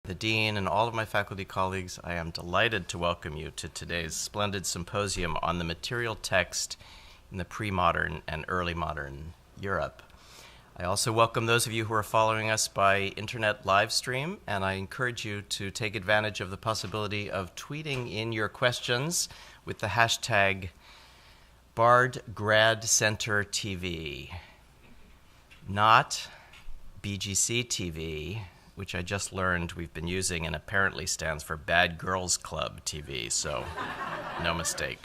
the Dean, and all of my faculty colleagues, I am delighted to welcome you to today's splendid symposium on the material text in the pre-modern and early modern Europe. I also welcome those of you who are following us by internet live stream, and I encourage you to take advantage of the possibility of tweeting in your questions with the hashtag BardGradCenterTV, not BGC TV, which I just learned we've been using and apparently stands for Bad Girls Club TV, so no mistake.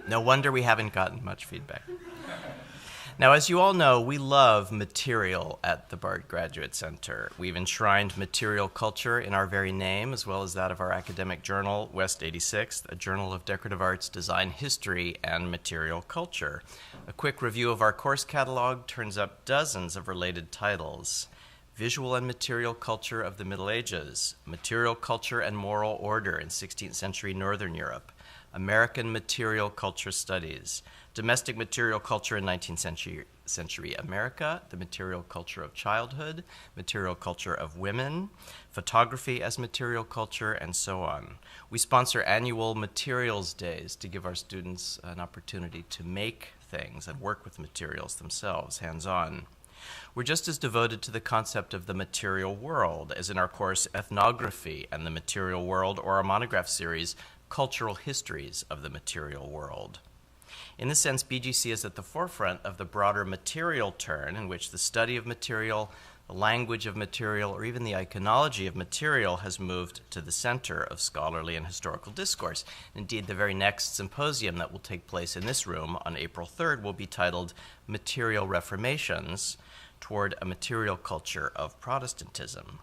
No wonder we haven't gotten much feedback. Now, as you all know, we love material at the Bard Graduate Center. We've enshrined material culture in our very name, as well as that of our academic journal, West 86th, a journal of decorative arts, design history, and material culture. A quick review of our course catalog turns up dozens of related titles. Visual and Material Culture of the Middle Ages, Material Culture and Moral Order in 16th Century Northern Europe, American Material Culture Studies, Domestic Material Culture in 19th century America, the Material Culture of Childhood, Material Culture of Women, Photography as Material Culture, and so on. We sponsor annual Materials Days to give our students an opportunity to make things and work with materials themselves, hands-on. We're just as devoted to the concept of the material world as in our course Ethnography and the Material World, or our monograph series, Cultural Histories of the Material World. In this sense, BGC is at the forefront of the broader material turn, in which the study of material, the language of material, or even the iconology of material has moved to the center of scholarly and historical discourse. Indeed, the very next symposium that will take place in this room on April 3rd will be titled Material Reformations Toward a Material Culture of Protestantism.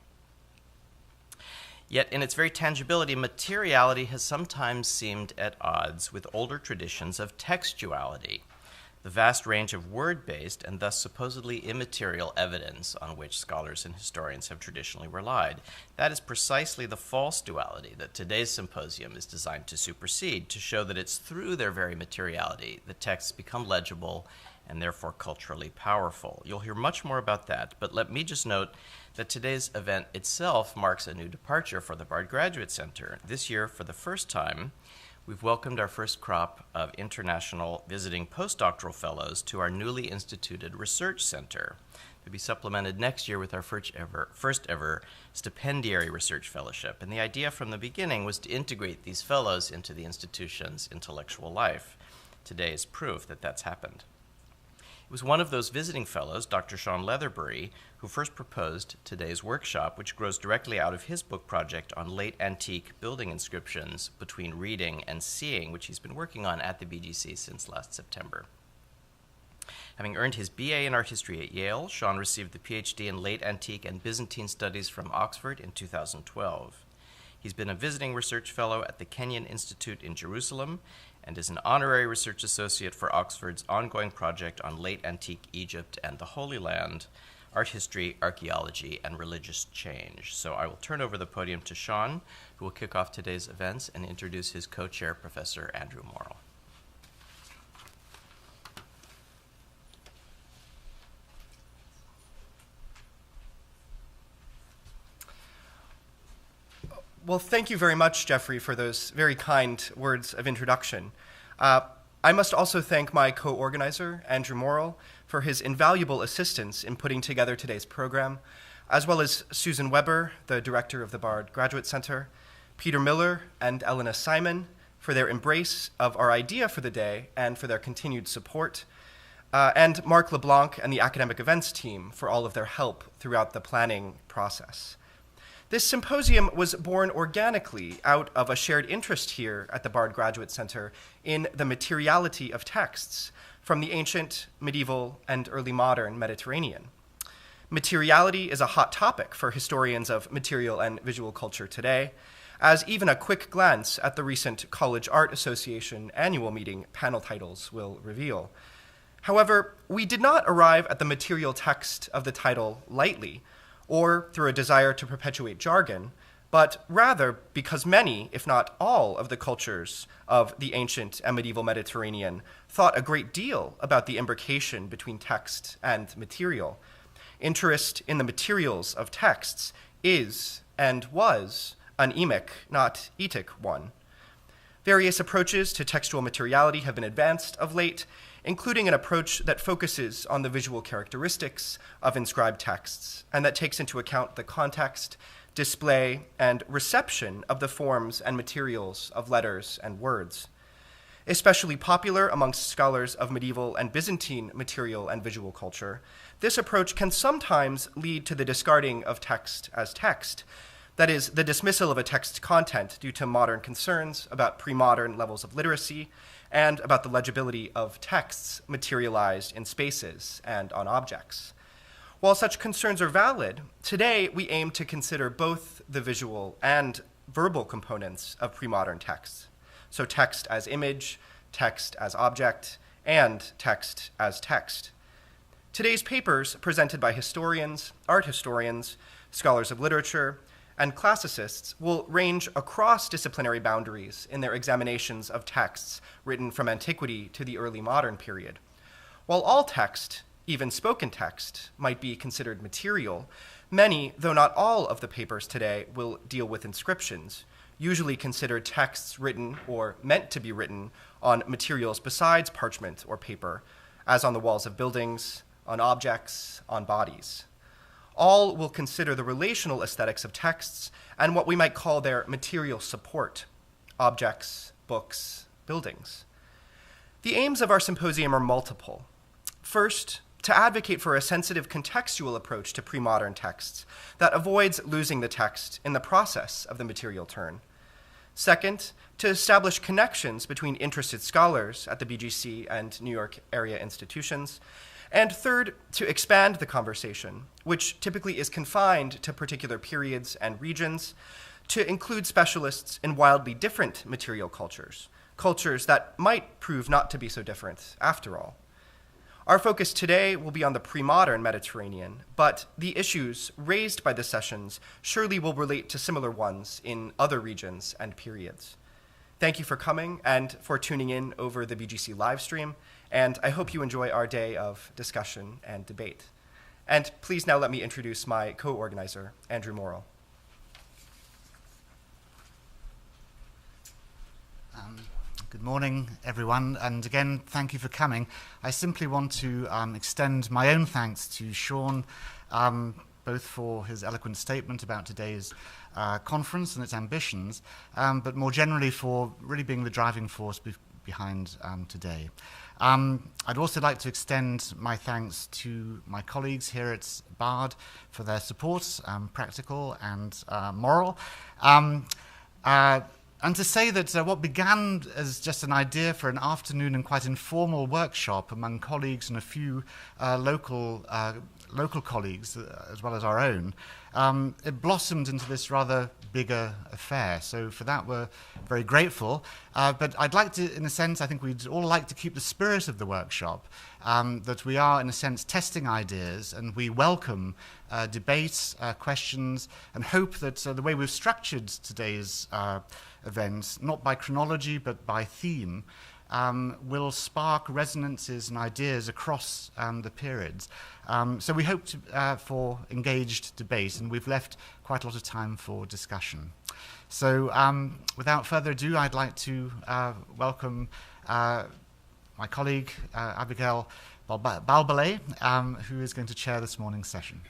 Yet in its very tangibility, materiality has sometimes seemed at odds with older traditions of textuality, the vast range of word-based and thus supposedly immaterial evidence on which scholars and historians have traditionally relied. That is precisely the false duality that today's symposium is designed to supersede, to show that it's through their very materiality that texts become legible and therefore culturally powerful. You'll hear much more about that, but let me just note that today's event itself marks a new departure for the Bard Graduate Center. This year, for the first time, we've welcomed our first crop of international visiting postdoctoral fellows to our newly instituted research center. They'll be supplemented next year with our first ever stipendiary research fellowship. And the idea from the beginning was to integrate these fellows into the institution's intellectual life. Today is proof that that's happened. It was one of those visiting fellows, Dr. Sean Leatherbury, who first proposed today's workshop, which grows directly out of his book project on late antique building inscriptions between reading and seeing, which he's been working on at the BGC since last September. Having earned his BA in art history at Yale, Sean received the PhD in late antique and Byzantine studies from Oxford in 2012. He's been a visiting research fellow at the Kenyon Institute in Jerusalem and is an honorary research associate for Oxford's ongoing project on late antique Egypt and the Holy Land, art history, archaeology, and religious change. So I will turn over the podium to Sean, who will kick off today's events and introduce his co-chair, Professor Andrew Morrill. Well, thank you very much, Jeffrey, for those very kind words of introduction. I must also thank my co-organizer, Andrew Morrill, for his invaluable assistance in putting together today's program, as well as Susan Weber, the director of the Bard Graduate Center, Peter Miller and Elena Simon for their embrace of our idea for the day and for their continued support, and Mark LeBlanc and the academic events team for all of their help throughout the planning process. This symposium was born organically out of a shared interest here at the Bard Graduate Center in the materiality of texts from the ancient, medieval, and early modern Mediterranean. Materiality is a hot topic for historians of material and visual culture today, as even a quick glance at the recent College Art Association annual meeting panel titles will reveal. However, we did not arrive at the material text of the title lightly, or through a desire to perpetuate jargon, but rather because many, if not all, of the cultures of the ancient and medieval Mediterranean thought a great deal about the imbrication between text and material. Interest in the materials of texts is and was an emic, not etic one. Various approaches to textual materiality have been advanced of late, including an approach that focuses on the visual characteristics of inscribed texts and that takes into account the context, display, and reception of the forms and materials of letters and words. Especially popular amongst scholars of medieval and Byzantine material and visual culture, this approach can sometimes lead to the discarding of text as text, that is, the dismissal of a text's content due to modern concerns about pre-modern levels of literacy and about the legibility of texts materialized in spaces and on objects. While such concerns are valid, today we aim to consider both the visual and verbal components of pre-modern texts, so text as image, text as object, and text as text. Today's papers, presented by historians, art historians, scholars of literature, and classicists, will range across disciplinary boundaries in their examinations of texts written from antiquity to the early modern period. While all text, even spoken text, might be considered material, many, though not all, of the papers today will deal with inscriptions, usually considered texts written or meant to be written on materials besides parchment or paper, as on the walls of buildings, on objects, on bodies. All will consider the relational aesthetics of texts and what we might call their material support, objects, books, buildings. The aims of our symposium are multiple. First, to advocate for a sensitive contextual approach to pre-modern texts that avoids losing the text in the process of the material turn. Second, to establish connections between interested scholars at the BGC and New York area institutions. And third, to expand the conversation, which typically is confined to particular periods and regions, to include specialists in wildly different material cultures, cultures that might prove not to be so different after all. Our focus today will be on the pre-modern Mediterranean, but the issues raised by the sessions surely will relate to similar ones in other regions and periods. Thank you for coming and for tuning in over the BGC live stream, and I hope you enjoy our day of discussion and debate. And please now let me introduce my co-organizer, Andrew Morrill. Good morning, everyone, and again, thank you for coming. I simply want to extend my own thanks to Sean, both for his eloquent statement about today's conference and its ambitions, but more generally for really being the driving force behind today. I'd also like to extend my thanks to my colleagues here at BARD for their support, practical and moral. And to say that what began as just an idea for an afternoon and quite informal workshop among colleagues and a few local colleagues, as well as our own, it blossomed into this rather bigger affair. So for that, we're very grateful. But I'd like to, in a sense, I think we'd all like to keep the spirit of the workshop, that we are, in a sense, testing ideas, and we welcome debates, questions, and hope that the way we've structured today's event, not by chronology but by theme, will spark resonances and ideas across the periods. So we hope for engaged debate, and we've left quite a lot of time for discussion. So without further ado, I'd like to welcome my colleague, Abigail Balbalé, who is going to chair this morning's session.